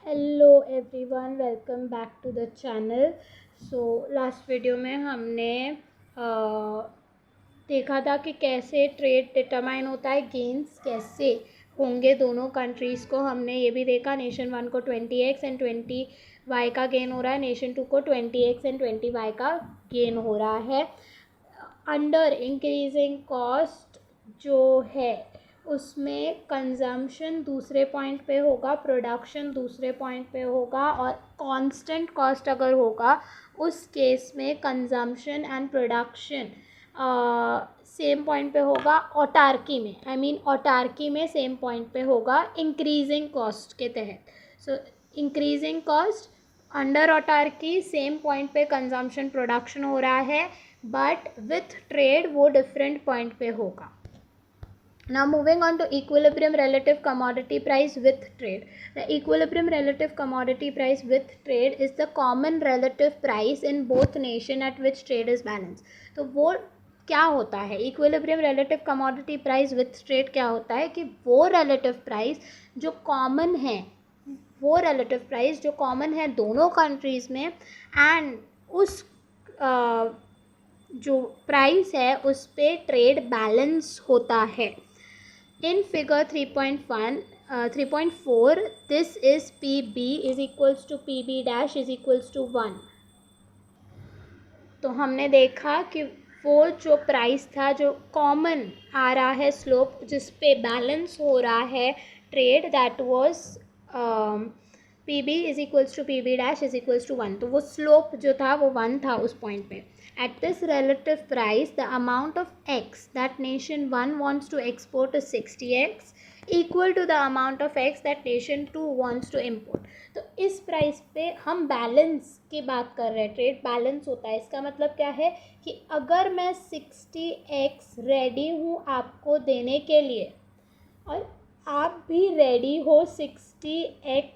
Hello everyone, welcome back to the channel. Last video में हमने देखा था कि कैसे ट्रेड डिटरमाइन होता है, गेन्स कैसे होंगे दोनों कंट्रीज़ को। हमने ये भी देखा नेशन 1 को 20x एंड 20y का गेन हो रहा है, नेशन 2 को 20x एंड 20y का गेन हो रहा है। अंडर इंक्रीजिंग कॉस्ट जो है उसमें कंजम्पशन दूसरे पॉइंट पे होगा, प्रोडक्शन दूसरे पॉइंट पे होगा, और कांस्टेंट कॉस्ट अगर होगा उस केस में consumption and production same point पे होगा। ऑटार्की में सेम पॉइंट पे होगा इंक्रीजिंग कॉस्ट के तहत। सो increasing cost under autarky same point पे कंजम्पशन प्रोडक्शन हो रहा है, बट विथ ट्रेड वो डिफरेंट पॉइंट पे होगा। Now moving on to equilibrium relative commodity price with trade. The equilibrium relative commodity price with trade is the common relative price in both nation at which trade is balanced. तो वो क्या होता है equilibrium relative commodity price with trade? क्या होता है कि वो relative price जो common है, वो relative price जो common है दोनों countries में, and उस जो प्राइस है उस पे ट्रेड बैलेंस होता है। In figure 3.4, this is PB is equals to PB dash is equals to 1. तो हमने देखा कि वो जो प्राइस था जो कॉमन आ रहा है स्लोप जिस पे बैलेंस हो रहा है trade, that was PB is equals to PB dash is equals to 1। तो वो स्लोप जो था वो 1 था उस पॉइंट पे। At this relative price, the amount of X that nation 1 wants to export is 60X, equal to the amount of X that nation 2 wants to import. तो इस प्राइस पे हम बैलेंस की बात कर रहे हैं, ट्रेड बैलेंस होता है। इसका मतलब क्या है कि अगर मैं 60X रेडी हूँ आपको देने के लिए और आप भी रेडी हो 60X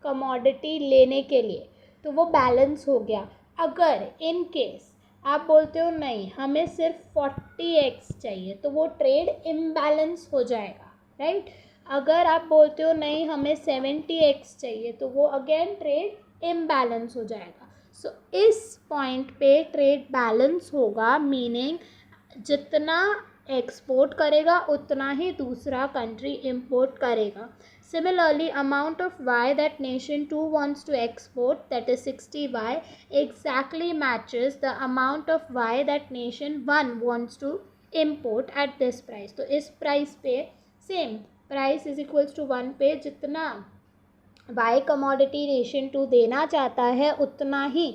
कमोडिटी लेने के लिए, तो वो बैलेंस हो गया। अगर इन केस आप बोलते हो नहीं हमें सिर्फ 40x चाहिए, तो वो ट्रेड इम्बैलेंस हो जाएगा, राइट। अगर आप बोलते हो नहीं हमें 70x चाहिए, तो वो अगेन ट्रेड इम्बैलेंस हो जाएगा। सो इस पॉइंट पे ट्रेड बैलेंस होगा, मीनिंग जितना एक्सपोर्ट करेगा उतना ही दूसरा कंट्री इम्पोर्ट करेगा। Similarly, amount of Y that nation 2 wants to export, that is 60Y, exactly matches the amount of Y that nation 1 wants to import at this price. तो इस price पे same price is equals to 1 पे जितना Y commodity nation 2 देना चाहता है उतना ही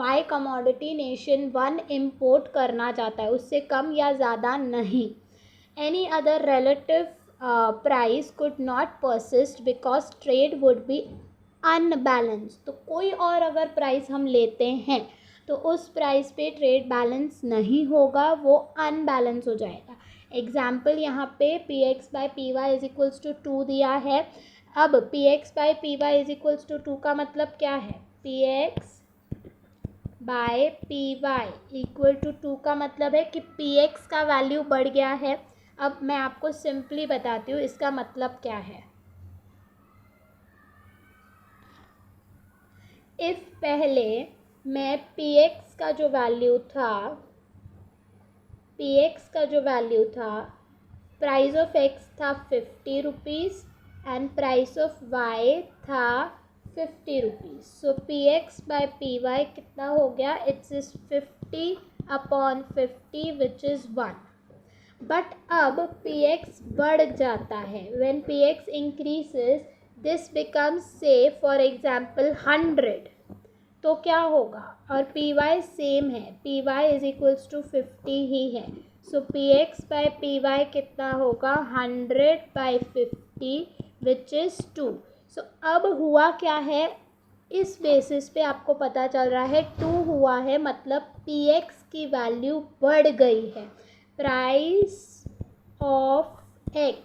Y commodity nation 1 import करना चाहता है, उससे कम या ज़्यादा नहीं। Any other relative price could not persist because trade would be unbalanced. तो कोई और अगर प्राइस हम लेते हैं तो उस प्राइस पे ट्रेड बैलेंस नहीं होगा, वो अनबैलेंस हो जाएगा। एग्जाम्पल यहाँ पे px by P Y is equals to 2 दिया है। अब px by P Y is equals to 2 का मतलब क्या है? px by P Y equal to 2 का मतलब है कि px का वैल्यू बढ़ गया है। अब मैं आपको सिंपली बताती हूँ इसका मतलब क्या है। इफ पहले मैं px का जो वैल्यू था प्राइस ऑफ x था 50 rupees and price of y था 50 rupees. So px by P Y कितना हो गया? It's is 50 upon 50 which is 1। But अब px बढ़ जाता है। When px increases this becomes say for example 100, तो क्या होगा? और py सेम है, py इज इक्वल्स टू 50 ही है। सो px बाय py कितना होगा? 100 बाई 50 विच इज़ 2। सो अब हुआ क्या है, इस बेसिस पे आपको पता चल रहा है 2 हुआ है, मतलब px की वैल्यू बढ़ गई है। Price of x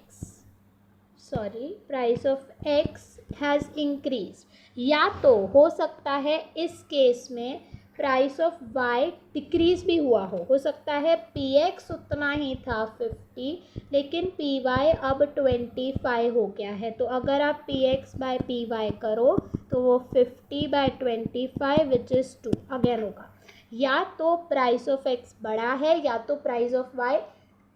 has increase. या तो हो सकता है इस केस में प्राइस ऑफ वाई डिक्रीज भी हुआ हो सकता है पी एक्स उतना ही था 50 लेकिन पी वाई अब 25 हो गया है। तो अगर आप P X by P Y करो तो वो 50/25 विच इज़ 2 अगेन होगा। या तो प्राइस ऑफ एक्स बड़ा है या तो प्राइस ऑफ वाई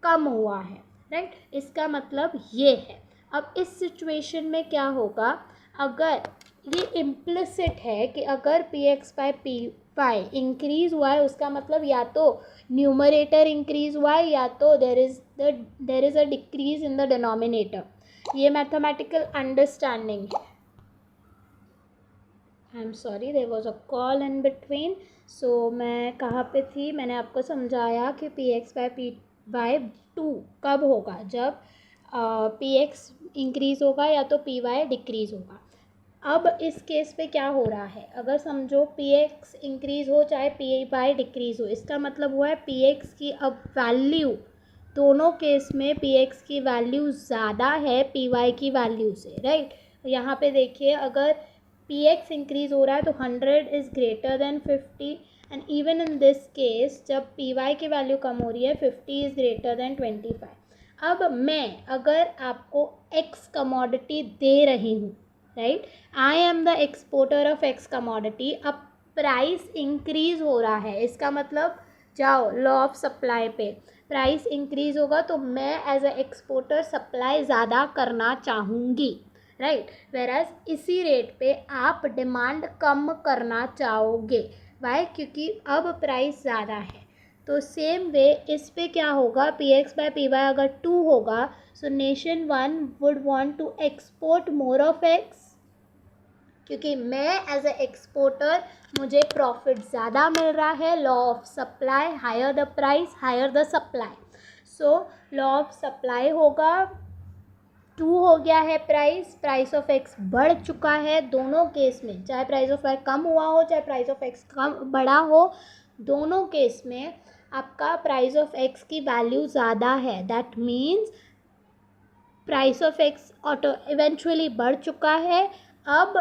कम हुआ है, राइट। इसका मतलब ये है। अब इस सिचुएशन में क्या होगा, अगर ये इम्प्लिसिट है कि अगर P X by P Y increase हुआ है उसका मतलब या तो न्यूमरेटर इंक्रीज हुआ है या तो there is a decrease in the denominator. ये मैथमेटिकल अंडरस्टैंडिंग है। I am sorry there was a call in between. So मैं कहाँ पे थी, मैंने आपको समझाया कि P X by P Y 2 कब होगा, जब पी एक्स इंक्रीज़ होगा या तो पी वाई डिक्रीज़ होगा। अब इस केस पे क्या हो रहा है, अगर समझो पी एक्स इंक्रीज़ हो चाहे पी वाई डिक्रीज़ हो, इसका मतलब हुआ है पी एक्स की अब वैल्यू, दोनों केस में पी एक्स की वैल्यू ज़्यादा है पी वाई की वैल्यू से, राइट। यहाँ पे देखिए अगर पी एक्स इंक्रीज़ हो रहा है तो 100 is greater than 50 and even in this case जब पी वाई की वैल्यू कम हो रही है 50 इज़ ग्रेटर देन 25। अब मैं अगर आपको एक्स कमोडिटी दे रही हूँ, right, I am the exporter of x commodity, अब प्राइस इंक्रीज़ हो रहा है, इसका मतलब जाओ लॉ ऑफ सप्लाई पे, प्राइस इंक्रीज़ होगा तो मैं एज अ एक्सपोर्टर सप्लाई ज़्यादा करना चाहूँगी, राइट। वेराज इसी रेट पे आप डिमांड कम करना चाहोगे, वाई, क्योंकि अब प्राइस ज़्यादा है। तो सेम वे इस पे क्या होगा, P X by P Y अगर 2 होगा so nation 1 would want to export more of X, क्योंकि मैं एज अ एक्सपोर्टर मुझे प्रॉफिट ज़्यादा मिल रहा है। Law of supply, higher the price higher the supply. So law of supply होगा 2 हो गया है प्राइस ऑफ एक्स बढ़ चुका है दोनों केस में, चाहे प्राइस ऑफ वाई कम हुआ हो चाहे प्राइस ऑफ एक्स कम बड़ा हो, दोनों केस में आपका प्राइस ऑफ एक्स की वैल्यू ज़्यादा है। That means price of x auto eventually बढ़ चुका है। अब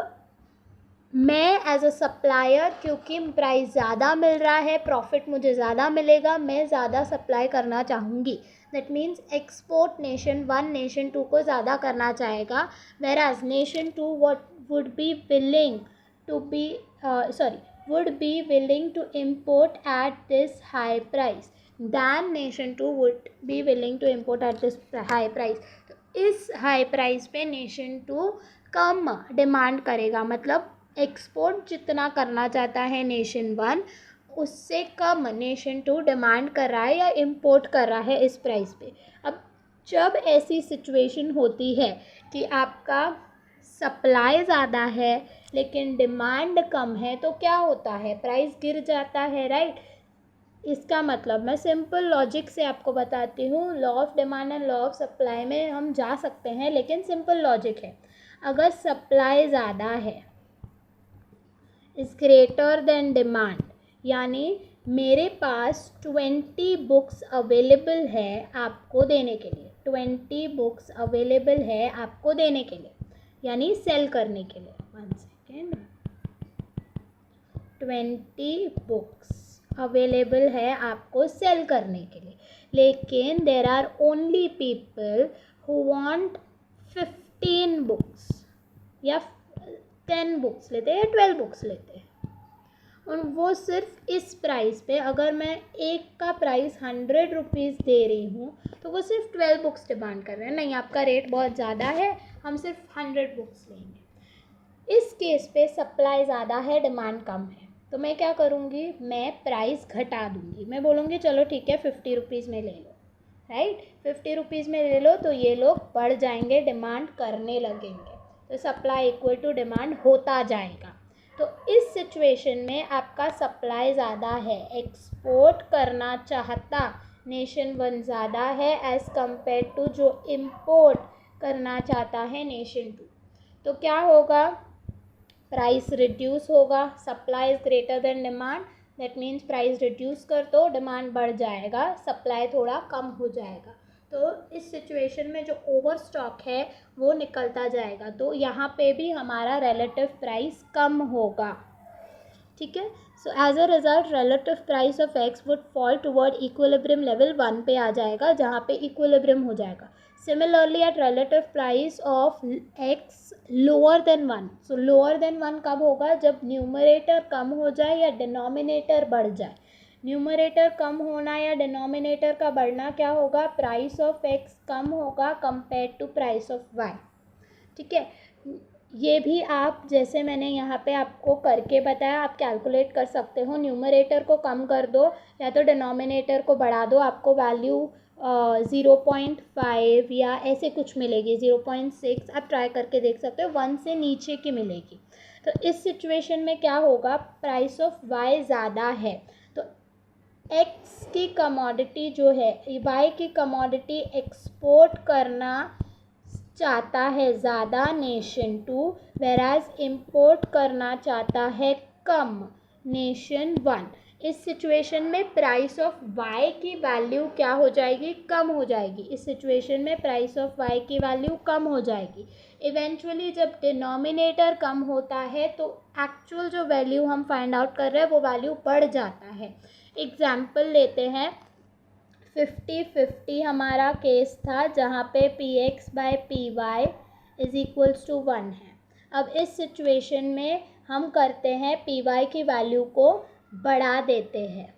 मैं एज अ सप्लायर, क्योंकि प्राइस ज़्यादा मिल रहा है, प्रॉफिट मुझे ज़्यादा मिलेगा, मैं ज़्यादा सप्लाई करना चाहूँगी। That means export nation 1 nation 2 को ज़्यादा करना चाहेगा, whereas nation 2 would be willing to import at this high price than nation 2 would be willing to import at this high price। तो इस हाई प्राइस पे नेशन 2 कम demand करेगा, मतलब export जितना करना चाहता है नेशन 1 उससे कम नेशन 2 डिमांड कर रहा है या इंपोर्ट कर रहा है इस प्राइस पे। अब जब ऐसी सिचुएशन होती है कि आपका सप्लाई ज़्यादा है लेकिन डिमांड कम है तो क्या होता है, प्राइस गिर जाता है, राइट। इसका मतलब मैं सिंपल लॉजिक से आपको बताती हूँ, law of demand and law of supply में हम जा सकते हैं, लेकिन सिंपल लॉजिक है। अगर सप्लाई ज़्यादा है इज़ ग्रेटर देन डिमांड, यानी मेरे पास 20 बुक्स अवेलेबल है आपको देने के लिए, 20 बुक्स अवेलेबल है आपको देने के लिए, यानी सेल करने के लिए। 1 सेकेंड, 20 बुक्स अवेलेबल है आपको सेल करने के लिए, लेकिन there are only people who want 15 books या 10 बुक्स लेते हैं, 12 बुक्स लेते हैं, और वो सिर्फ इस प्राइस पे, अगर मैं एक का प्राइस 100 रुपीज़ दे रही हूँ तो वो सिर्फ 12 बुक्स डिमांड कर रहे हैं, नहीं आपका रेट बहुत ज़्यादा है, हम सिर्फ 100 बुक्स लेंगे। इस केस पे सप्लाई ज़्यादा है डिमांड कम है, तो मैं क्या करूँगी, मैं प्राइस घटा दूँगी, मैं बोलूँगी चलो ठीक है 50 रुपीज़ में ले लो, राइट, 50 रुपीज़ में ले लो, तो ये लोग बढ़ जाएंगे, डिमांड करने लगेंगे, तो सप्लाई इक्वल टू डिमांड होता जाएगा। तो इस सिचुएशन में आपका सप्लाई ज़्यादा है, एक्सपोर्ट करना चाहता नेशन 1 ज़्यादा है एज़ कम्पेयर टू जो इम्पोर्ट करना चाहता है नेशन 2, तो क्या होगा, प्राइस रिड्यूस होगा, supply is greater than demand, that means price reduce कर दो, डिमांड बढ़ जाएगा, सप्लाई थोड़ा कम हो जाएगा, तो इस सिचुएशन में जो ओवर स्टॉक है वो निकलता जाएगा, तो यहाँ पे भी हमारा रिलेटिव प्राइस कम होगा, ठीक है. So as a result relative price of X would fall toward equilibrium level 1 पे आ जाएगा, जहाँ पे इक्विलिब्रियम हो जाएगा. Similarly at relative price of X lower than 1. So lower than 1 कब होगा? जब न्यूमरेटर कम हो जाए या डिनोमिनेटर बढ़ जाए. न्यूमरेटर कम होना या डिनोमिनेटर का बढ़ना क्या होगा? प्राइस ऑफ एक्स कम होगा compare to price of Y. ठीक है. ये भी आप, जैसे मैंने यहाँ पे आपको करके बताया, आप कैलकुलेट कर सकते हो. न्यूमरेटर को कम कर दो या तो डिनोमिनेटर को बढ़ा दो, आपको वैल्यू 0.5 या ऐसे कुछ मिलेगी, 0.6. आप ट्राई करके देख सकते हो, 1 से नीचे की मिलेगी. तो इस सिचुएशन में क्या होगा? प्राइस ऑफ वाई ज़्यादा है, तो एक्स की कमोडिटी जो है, वाई की कमोडिटी एक्सपोर्ट करना चाहता है ज़्यादा नेशन 2, वेराज इम्पोर्ट करना चाहता है कम नेशन 1. इस सिचुएशन में प्राइस ऑफ वाई की वैल्यू क्या हो जाएगी? कम हो जाएगी. इस सिचुएशन में प्राइस ऑफ वाई की वैल्यू कम हो जाएगी. इवेंचुअली जब डिनोमिनेटर कम होता है तो एक्चुअल जो वैल्यू हम फाइंड आउट कर रहे हैं वो वैल्यू बढ़ जाता है. एग्जाम्पल लेते हैं. 50-50 हमारा केस था, जहाँ पे P X by P Y is equals to 1 है. अब इस सिचुएशन में हम करते हैं, पी वाई की वैल्यू को बढ़ा देते हैं.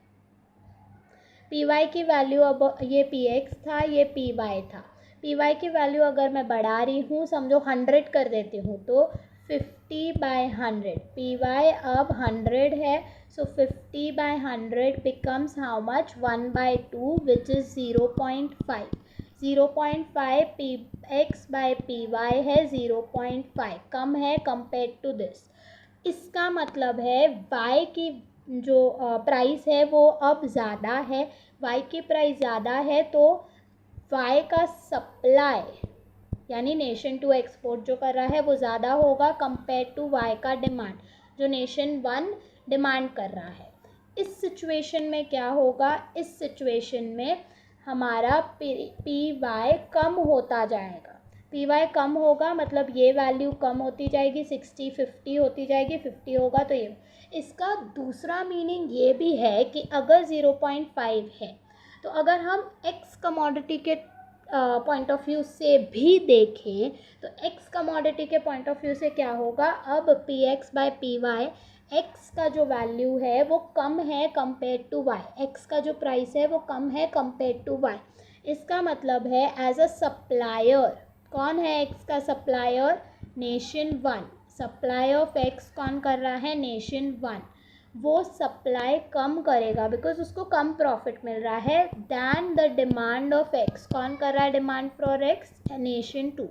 पी वाई की वैल्यू, अब ये पी एक्स था, ये पी वाई था. पी वाई की वैल्यू अगर मैं बढ़ा रही हूँ, समझो 100 कर देती हूँ, तो 50/100. पी वाई अब 100 है, so 50/100 becomes how much? 1/2, which is 0.5. 0.5 P X by P Y है 0.5, कम है कंपेयर टू दिस. इसका मतलब है y की जो प्राइस है वो अब ज़्यादा है. y की प्राइस ज़्यादा है तो y का सप्लाई, यानी नेशन 2 एक्सपोर्ट जो कर रहा है वो ज़्यादा होगा कंपेयर टू y का डिमांड, जो नेशन 1 डिमांड कर रहा है. इस सिचुएशन में क्या होगा? इस सिचुएशन में हमारा पी वाई कम होता जाएगा. पी वाई कम होगा मतलब ये वैल्यू कम होती जाएगी, 60-50 होती जाएगी, 50 होगा तो ये. इसका दूसरा मीनिंग ये भी है कि अगर 0.5 है तो अगर हम एक्स कमोडिटी के पॉइंट ऑफ व्यू से भी देखें तो एक्स कमोडिटी के पॉइंट ऑफ व्यू से क्या होगा? अब P X by P Y, X का जो वैल्यू है वो कम है कंपेयर टू वाई. एक्स का जो प्राइस है वो कम है कंपेयर टू वाई. इसका मतलब है एज अ सप्लायर, कौन है एक्स का supplier? Nation 1. Supply of X कौन कर रहा है? नेशन 1. वो सप्लाई कम करेगा बिकॉज उसको कम प्रॉफिट मिल रहा है than the demand of X. कौन कर रहा है डिमांड फॉर एक्स? नेशन 2.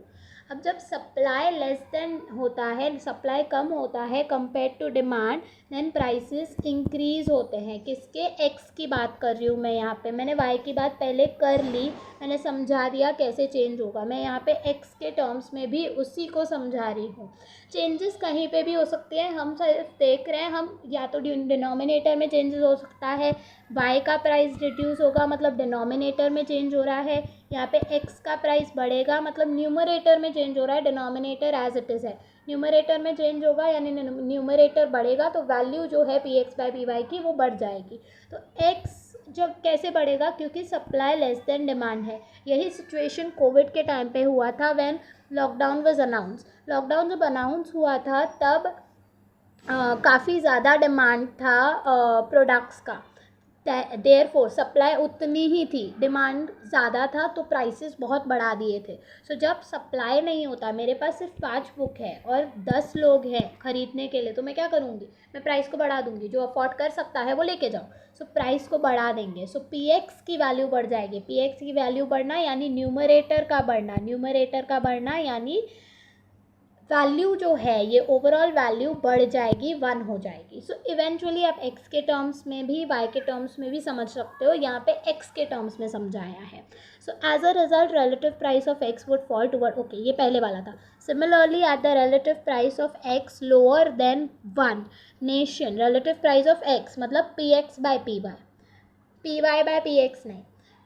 अब जब सप्लाई लेस देन होता है, सप्लाई कम होता है compare to demand, then prices increase होते हैं. किसके? एक्स की बात कर रही हूँ मैं यहाँ पे. मैंने वाई की बात पहले कर ली, मैंने समझा दिया कैसे चेंज होगा. मैं यहाँ पे एक्स के टर्म्स में भी उसी को समझा रही हूँ. चेंजेस कहीं पे भी हो सकते हैं, हम सिर्फ देख रहे हैं. हम या तो डिनोमिनेटर में चेंजेस हो सकता है, वाई का प्राइस रिड्यूस होगा मतलब डिनोमिनेटर में चेंज हो रहा है. यहाँ पे एक्स का प्राइस बढ़ेगा मतलब न्यूमरेटर में चेंज हो रहा है, डिनोमिनेटर एज इट इज़ है. न्यूमरेटर में चेंज होगा यानी न्यूमरेटर बढ़ेगा तो वैल्यू जो है P X by P Y की वो बढ़ जाएगी. तो एक्स जब कैसे बढ़ेगा? क्योंकि सप्लाई लेस देन डिमांड है. यही सिचुएशन कोविड के टाइम पे हुआ था when lockdown was announce. Lockdown जब अनाउंस हुआ था तब काफ़ी ज़्यादा डिमांड था प्रोडक्ट्स का. देयरफॉर सप्लाई उतनी ही थी, डिमांड ज़्यादा था तो प्राइसेस बहुत बढ़ा दिए थे. सो जब सप्लाई नहीं होता, मेरे पास सिर्फ 5 बुक है और 10 लोग हैं ख़रीदने के लिए, तो मैं क्या करूँगी? मैं प्राइस को बढ़ा दूँगी. जो अफोर्ड कर सकता है वो लेके जाओ. सो प्राइस को बढ़ा देंगे. सो पी एक्स की वैल्यू बढ़ जाएगी. पी एक्स की वैल्यू बढ़ना यानी न्यूमरेटर का बढ़ना, न्यूमरेटर का बढ़ना यानी वैल्यू जो है ये ओवरऑल वैल्यू बढ़ जाएगी, 1 हो जाएगी. सो इवेंचुअली आप एक्स के टर्म्स में भी वाई के टर्म्स में भी समझ सकते हो. यहाँ पे एक्स के टर्म्स में समझाया है. So as a result relative price of X would fall toward, okay ये पहले वाला था. Similarly at the relative price of X lower than 1 nation, relative price of X मतलब P X by P Y, P Y by P X नहीं,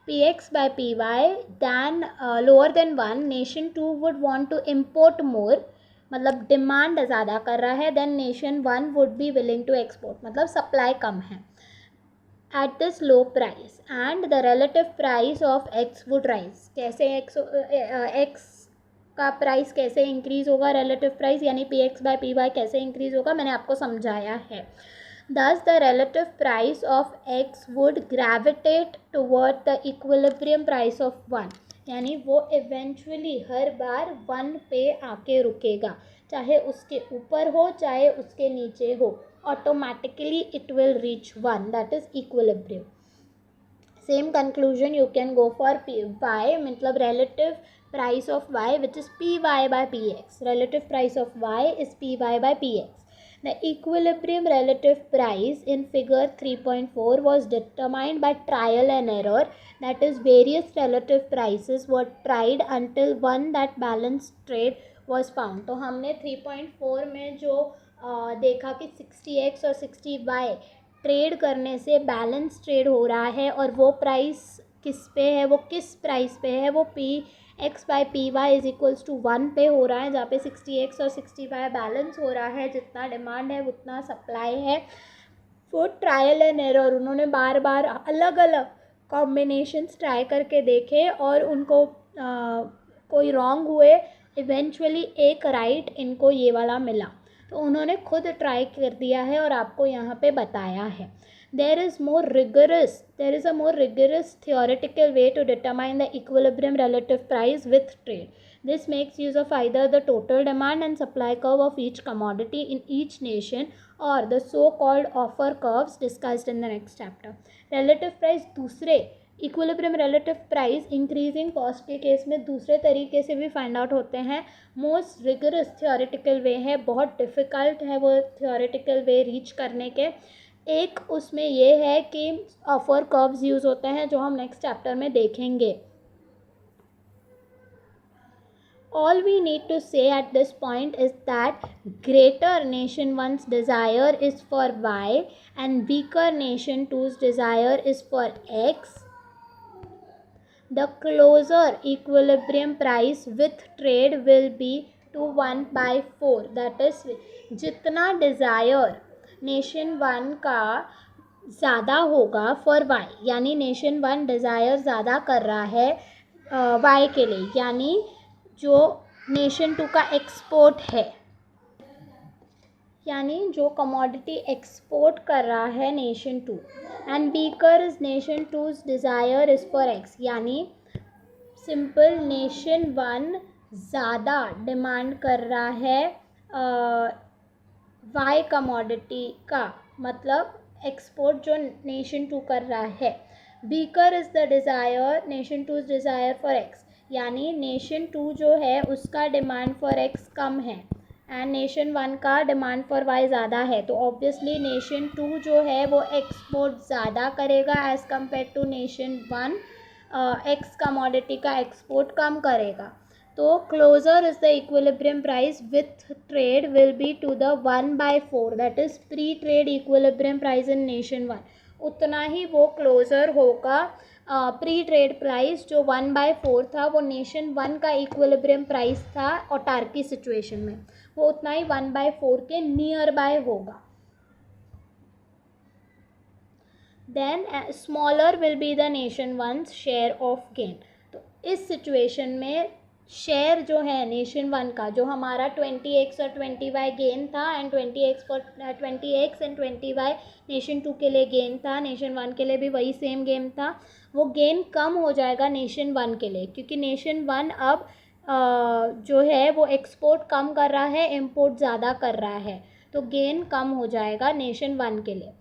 P X by P Y than lower than 1 nation 2 would want to import more मतलब demand ज़्यादा कर रहा है, then nation one would be willing to export, मतलब supply कम है at this low price and the relative price of x would rise. कैसे x का प्राइस कैसे इंक्रीज होगा, रिलेटिव प्राइस यानी P X by P Y कैसे increase होगा, मैंने आपको समझाया है. Thus the relative price of x would gravitate toward the equilibrium price of 1, यानी वो इवेंचुअली हर बार 1 पे आके रुकेगा, चाहे उसके ऊपर हो चाहे उसके नीचे हो, automatically it will reach 1, that is equilibrium. Same conclusion you can go for y, मतलब relative price of y which is py by px. Relative price of y is py by px. The equilibrium relative price in figure 3.4 was determined by trial and error, that is various relative prices were tried until one that balanced trade was found. तो हमने 3.4 में जो देखा कि 60x और 60y trade करने से balance trade हो रहा है और वो प्राइस किस पे है, वो किस प्राइस पे है, वो P X by P Y is equals to 1 पे हो रहा है, जहाँ पे 60x और 60y बैलेंस हो रहा है, जितना डिमांड है उतना सप्लाई है. वो ट्रायल एंड एरर, उन्होंने बार बार अलग अलग कॉम्बिनेशंस ट्राई करके देखे और उनको कोई रॉन्ग हुए, इवेंचुअली एक राइट इनको ये वाला मिला, तो उन्होंने खुद ट्राई कर दिया है और आपको यहाँ पे बताया है. there is a more rigorous theoretical way to determine the equilibrium relative price with trade. This makes use of either the total demand and supply curve of each commodity in each nation or the so-called offer curves discussed in the next chapter. Relative price दूसरे equilibrium relative price increasing cost के case में दूसरे तरीके से भी find out होते हैं. Most rigorous theoretical वे है, बहुत डिफ़िकल्ट है वो थियोरेटिकल वे रीच करने के. एक उसमें ये है कि ऑफर कर्व्स यूज़ होते हैं जो हम नेक्स्ट चैप्टर में देखेंगे. All we need to say at this point is that greater nation 1's desire is for y and weaker nation 2's desire is for x. The closer equilibrium price with trade will be to 1/4. That is, जितना desire nation 1 का ज़्यादा होगा for y, यानी nation 1 desire ज़्यादा कर रहा है y के लिए, यानी जो नेशन 2 का एक्सपोर्ट है, यानी जो कमोडिटी एक्सपोर्ट कर रहा है nation 2, and weaker is nation 2's desire is for x, यानी सिंपल नेशन 1 ज़्यादा डिमांड कर रहा है वाई कमोडिटी का, मतलब एक्सपोर्ट जो नेशन 2 कर रहा है. Weaker is the desire nation 2's desire for x, यानी नेशन 2 जो है उसका डिमांड फॉर एक्स कम है एंड नेशन 1 का डिमांड फॉर वाई ज़्यादा है, तो ऑब्वियसली नेशन 2 जो है वो एक्सपोर्ट ज़्यादा करेगा as compare to nation 1. X commodity का एक्सपोर्ट कम करेगा. तो closer is the equilibrium price with trade will be to the 1/4, that is pre trade equilibrium price in nation 1, उतना ही वो क्लोजर होगा. प्री ट्रेड प्राइस जो 1/4 था वो नेशन 1 का इक्विलिब्रियम प्राइस था ऑटार्की सिचुएशन में, वो उतना ही 1/4 के नियर बाय होगा. Then smaller will be the nation 1's share of gain. तो इस सिचुएशन में शेयर जो है नेशन 1 का, जो हमारा 20x और 20y गेन था and 20x and 20y nation 2 के लिए गेन था, नेशन 1 के लिए भी वही सेम गेम था, वो गेन कम हो जाएगा नेशन 1 के लिए, क्योंकि नेशन 1 अब जो है वो एक्सपोर्ट कम कर रहा है, इम्पोर्ट ज़्यादा कर रहा है, तो गेन कम हो जाएगा नेशन 1 के लिए.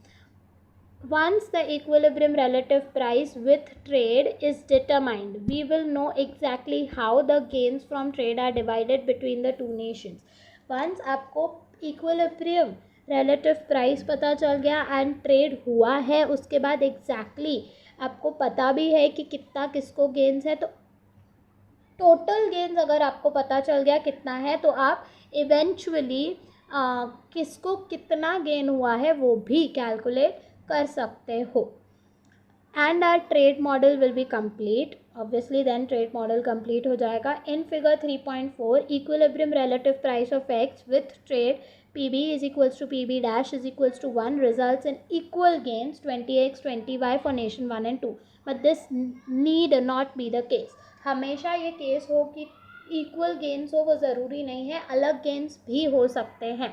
Once the equilibrium relative price with trade is determined, we will know exactly how the gains from trade are divided between the two nations. Once आपको equilibrium relative price पता चल गया एंड ट्रेड हुआ है, उसके बाद exactly आपको पता भी है कि कितना किसको गेन्स है, तो टोटल गेन्स अगर आपको पता चल गया कितना है, तो आप इवेंचुअली किसको कितना गेन हुआ है वो भी कैलकुलेट कर सकते हो. And our trade model will be complete. Obviously then trade model complete हो जाएगा. In figure 3.4 equilibrium relative price of X with trade PB is equals to PB dash is equals to 1 results in equal gains 20x 20y for nation 1 and 2. But this need not be the case. हमेशा ये case हो कि equal gains हो वो ज़रूरी नहीं है, अलग गेन्स भी हो सकते हैं.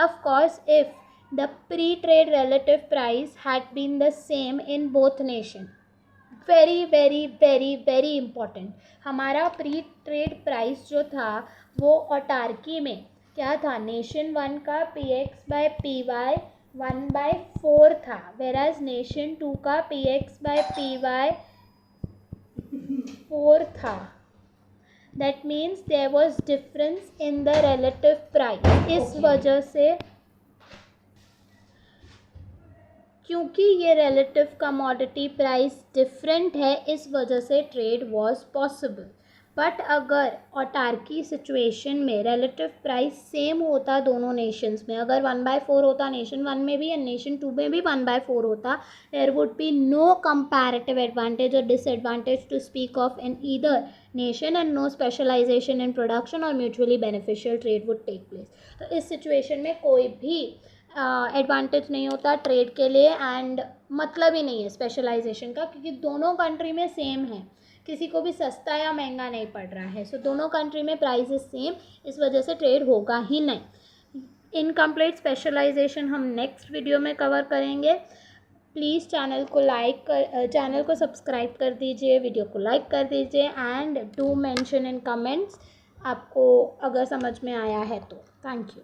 Of course, if the pre-trade relative price had been the same in both nation, very very very very important, हमारा प्री ट्रेड प्राइस जो था वो ऑटार्की में क्या था, नेशन 1 का PX/PY 1/4 था, वेराज नेशन 2 का PX/PY 4 था. That means there was difference in the relative price. इस वजह से, क्योंकि ये रिलेटिव कमोडिटी प्राइस डिफरेंट है, इस वजह से ट्रेड वाज पॉसिबल. बट अगर ऑटार्की सिचुएशन में रिलेटिव प्राइस सेम होता दोनों नेशंस में, अगर 1/4 होता नेशन 1 में भी एंड नेशन 2 में भी 1/4 होता, there would be no comparative advantage or disadvantage to speak of in either nation and no specialisation in production or mutually beneficial trade would take place. तो इस सिचुएशन में कोई भी एडवांटेज नहीं होता ट्रेड के लिए एंड मतलब ही नहीं है स्पेशलाइजेशन का, क्योंकि दोनों कंट्री में सेम है, किसी को भी सस्ता या महंगा नहीं पड़ रहा है. सो दोनों कंट्री में प्राइस इज सेम, इस वजह से ट्रेड होगा ही नहीं. इनकम्प्लीट स्पेशलाइजेशन हम नेक्स्ट वीडियो में कवर करेंगे. प्लीज़ चैनल को सब्सक्राइब कर दीजिए, वीडियो को लाइक कर दीजिए and do mention in comments आपको अगर समझ में आया है तो. Thank you.